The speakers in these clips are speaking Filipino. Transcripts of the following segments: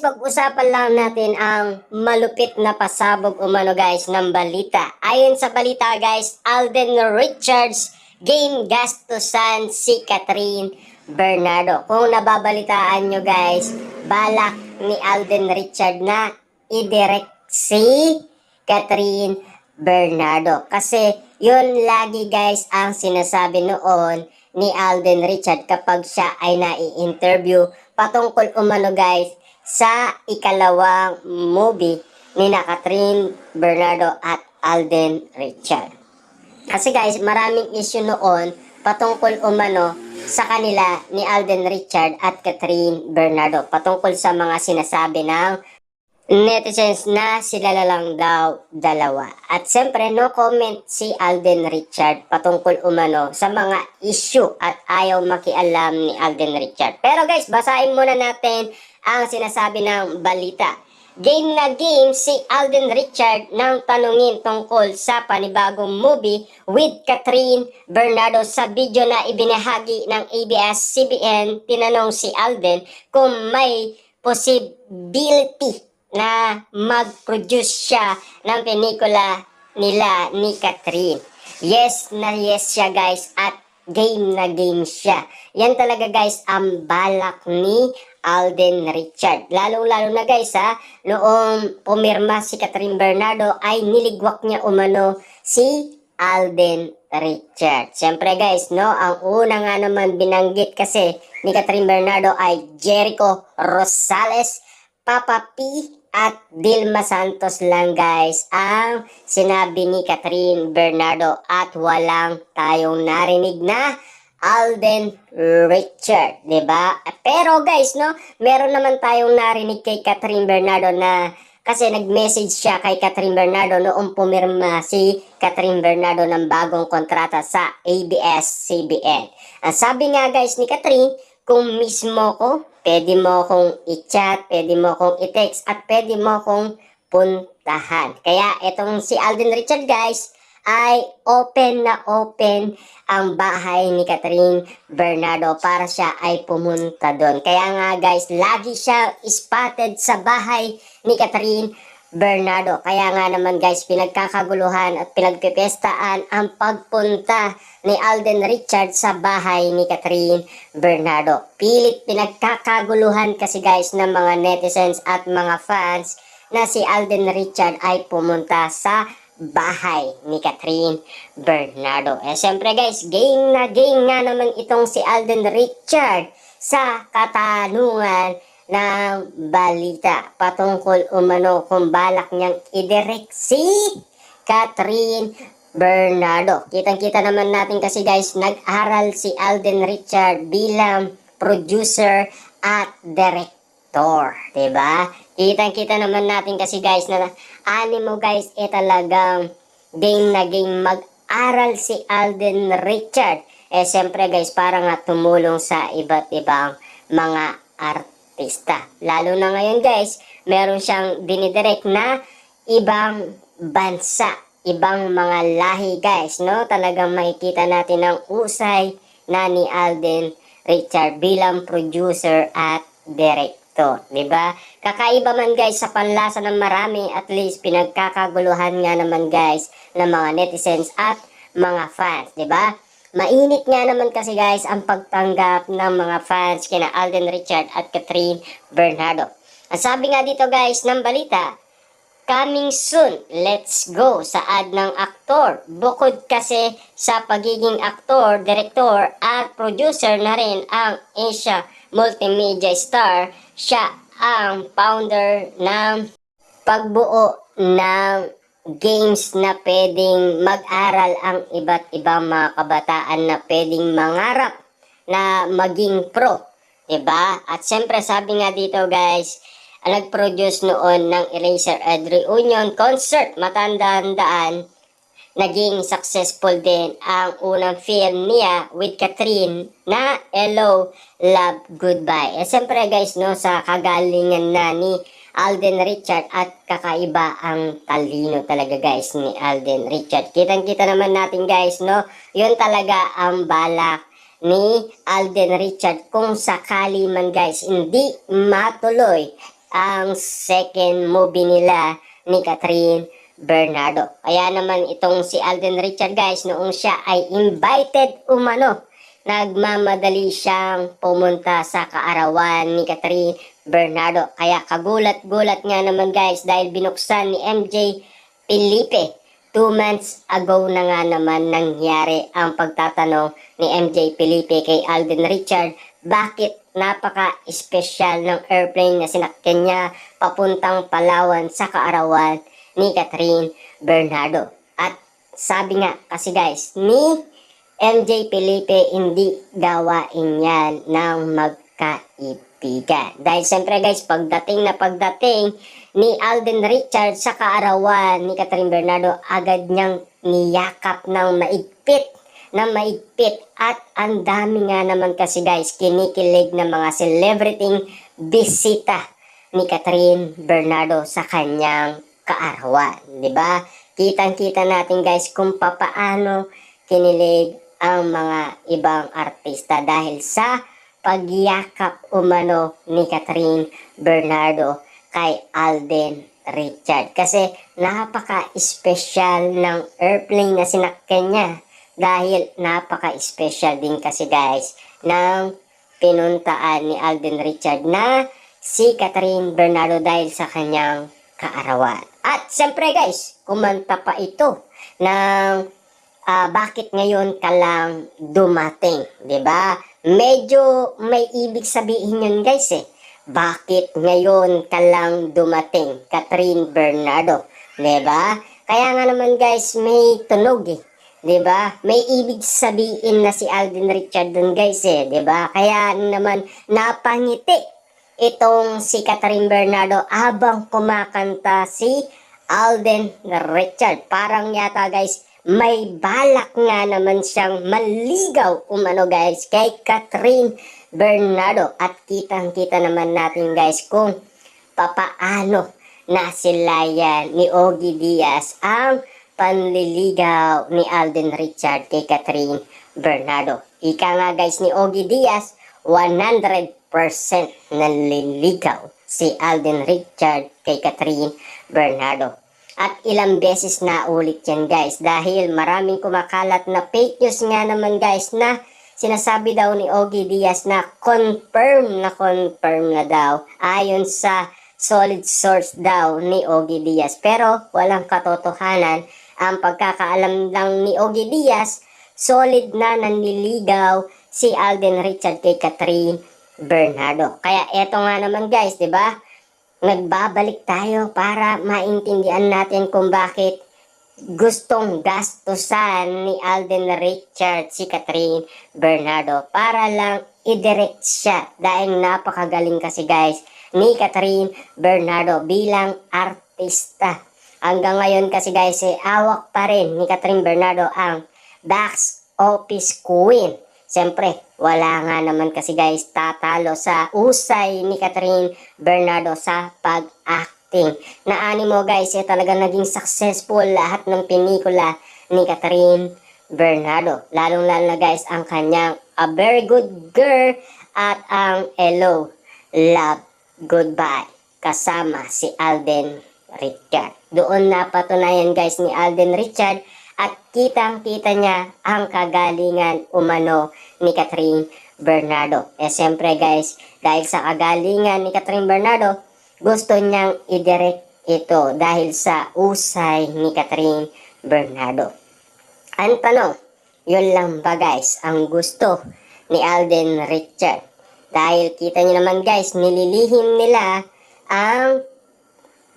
pag-usapan lang natin ang malupit na pasabog umano guys ng balita. Ayon sa balita guys, Alden Richards game gastusan si Catherine Bernardo. Kung nababalitaan nyo guys, balak ni Alden Richard na i-direct si Catherine Bernardo. Kasi yun lagi guys ang sinasabi noon ni Alden Richard kapag siya ay nai-interview patungkol umano guys sa ikalawang movie ni Catherine Bernardo at Alden Richard. Kasi guys, maraming issue noon patungkol umano sa kanila ni Alden Richard at Catherine Bernardo. Patungkol sa mga sinasabi ng netizens na sila lang daw dalawa. At siyempre, no comment si Alden Richard patungkol umano sa mga issue at ayaw makialam ni Alden Richard. Pero guys, basahin muna natin ang sinasabi ng balita. Game na game si Alden Richard nang tanungin tungkol sa panibagong movie with Catherine Bernardo. Sa video na ibinahagi ng ABS-CBN, tinanong si Alden kung may possibility na mag-produce siya ng pelikula nila ni Catherine. Yes na yes siya guys at game na game siya. Yan talaga guys ang balak ni Alden Richard. Lalong-lalo na guys noong pumirma si Catherine Bernardo ay niligwak niya umano si Alden Richard. Siyempre guys, ang una nga naman binanggit kasi ni Catherine Bernardo ay Jericho Rosales, Papa P at Dilma Santos lang guys ang sinabi ni Catherine Bernardo at walang tayong narinig na Alden Richard, 'di ba? Pero guys, meron naman tayong narinig kay Catherine Bernardo na kasi nag-message siya kay Catherine Bernardo noong pumirma si Catherine Bernardo ng bagong kontrata sa ABS-CBN. Ang sabi nga guys ni Catherine, kung mismo ko, pwede mo akong i-chat, pwede mo akong i-text, at pwede mo akong puntahan. Kaya itong si Alden Richard guys, ay open na open ang bahay ni Catherine Bernardo para siya ay pumunta doon. Kaya nga guys, lagi siya spotted sa bahay ni Catherine Bernardo. Kaya nga naman guys, pinagkakaguluhan at pinagpipestaan ang pagpunta ni Alden Richard sa bahay ni Catherine Bernardo. Pilit pinagkakaguluhan kasi guys ng mga netizens at mga fans na si Alden Richard ay pumunta sa bahay ni Catherine Bernardo. Siyempre guys, game na game nga naman itong si Alden Richard sa katanungan ng balita patungkol umano kung balak niyang i-direct si Catherine Bernardo. Kitang-kita naman natin kasi guys, nag-aral si Alden Richard bilang producer at director, 'di ba? Kitang-kita naman natin kasi guys na animo guys talagang game na game mag-aral si Alden Richard. Siyempre guys, para nga tumulong sa iba't ibang mga artista. Lalo na ngayon guys, meron siyang dinidirect na ibang bansa, ibang mga lahi guys, Talagang makikita natin ang usay na ni Alden Richard bilang producer at director, 'di ba? Kakaiba man guys sa panlasa ng marami, at least pinagkakaguluhan nga naman guys ng mga netizens at mga fans, 'di ba? Mainit nga naman kasi guys ang pagtanggap ng mga fans kina Alden Richard at Catherine Bernardo. Ang sabi nga dito guys ng balita, coming soon, let's go sa ad ng aktor. Bukod kasi sa pagiging aktor, director at producer na rin ang Asia Multimedia Star, siya ang founder ng pagbuo ng games na pwedeng mag-aral ang iba't ibang mga kabataan na pwedeng mangarap na maging pro, 'di ba? At siyempre sabi nga dito guys, nag-produce noon ng Eraser Ed Reunion concert, matandaan, naging successful din ang unang film niya with Catherine na Hello, Love, Goodbye. Siyempre guys, sa kagalingan na ni Alden Richard at kakaiba ang talino talaga guys ni Alden Richard. Kitang-kita naman natin guys, yun talaga ang balak ni Alden Richard kung sakali man guys hindi matuloy ang second movie nila ni Catherine Bernardo. Kaya naman itong si Alden Richard guys, noong siya ay invited umano, nagmamadali siyang pumunta sa kaarawan ni Catherine Bernardo. Kaya kagulat-gulat nga naman guys dahil binuksan ni MJ Felipe. 2 months ago na nga naman nangyari ang pagtatanong ni MJ Felipe kay Alden Richard bakit napaka-espesyal ng airplane na sinakyan niya papuntang Palawan sa kaarawan ni Catherine Bernardo. At sabi nga kasi guys ni MJ Felipe, hindi gawain yan ng magkaibigan. Dahil siyempre guys, pagdating ni Alden Richard sa kaarawan ni Catherine Bernardo, agad niyang niyakap ng maigpit at ang dami nga naman kasi guys kinikilig ng mga celebrity bisita ni Catherine Bernardo sa kanyang kaarawan, di ba? Kitang-kita natin guys kung papaano kinilig ang mga ibang artista dahil sa pagyakap umano ni Catherine Bernardo kay Alden Richard. Kasi napaka-espesyal ng airplane na sinakyan niya. Dahil napaka-special din kasi guys ng pinuntaan ni Alden Richard na si Catherine Bernardo dahil sa kanyang kaarawan. At siyempre guys, kumanta pa ito ng bakit ngayon ka lang dumating, 'di ba? Medyo may ibig sabihin yun guys eh. Bakit ngayon ka lang dumating, Catherine Bernardo, 'di ba? Kaya nga naman guys, may tunog eh. 'Di ba? May ibig sabihin na si Alden Richard dun guys eh, 'di ba? Kaya naman napangiti itong si Catherine Bernardo habang kumakanta si Alden Richard. Parang yata guys, may balak nga naman siyang maligaw umano guys kay Catherine Bernardo. At kitang-kita naman natin guys kung papaano na sila yan ni Ogie Diaz ang panliligaw ni Alden Richard kay Catherine Bernardo. Ika nga guys ni Ogie Diaz, 100% nanliligaw si Alden Richard kay Catherine Bernardo. At ilang beses na ulit yan guys dahil maraming kumakalat na fake news nga naman guys na sinasabi daw ni Ogie Diaz na confirm na daw ayon sa solid source daw ni Ogie Diaz. Pero walang katotohanan. Ang pagkakaalam lang ni Ogie Diaz, solid na nanliligaw si Alden Richard kay Catherine Bernardo. Kaya eto nga naman guys, 'di ba? Nagbabalik tayo para maintindihan natin kung bakit gustong gastusan ni Alden Richard si Catherine Bernardo para lang i-direct siya dahil napakagaling kasi guys ni Catherine Bernardo bilang artista. Hanggang ngayon kasi guys, awak pa rin ni Catherine Bernardo ang box office queen. Siyempre, wala nga naman kasi guys tatalo sa usay ni Catherine Bernardo sa pag-acting. Naani mo guys, talaga naging successful lahat ng pelikula ni Catherine Bernardo. Lalong-lalo na guys ang kanyang A Very Good Girl at ang Hello, Love, Goodbye kasama si Alden Richard. Doon napatunayan guys ni Alden Richard at kitang-kita niya ang kagalingan umano ni Catherine Bernardo. Siyempre guys, dahil sa kagalingan ni Catherine Bernardo, gusto niyang i-direct ito dahil sa usay ni Catherine Bernardo. Ang tanong, yun lang ba guys ang gusto ni Alden Richard? Dahil kita niyo naman guys, nililihim nila ang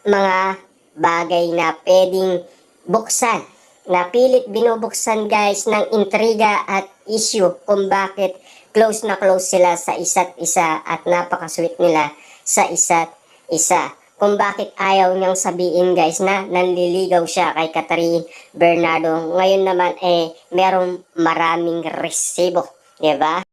mga bagay na pwedeng buksan. Napilit binubuksan guys ng intriga at issue kung bakit close na close sila sa isa't isa at napaka-sweet nila sa isa't isa. Kung bakit ayaw niyang sabihin guys na nanliligaw siya kay Catherine Bernardo. Ngayon naman merong maraming resibo, diba?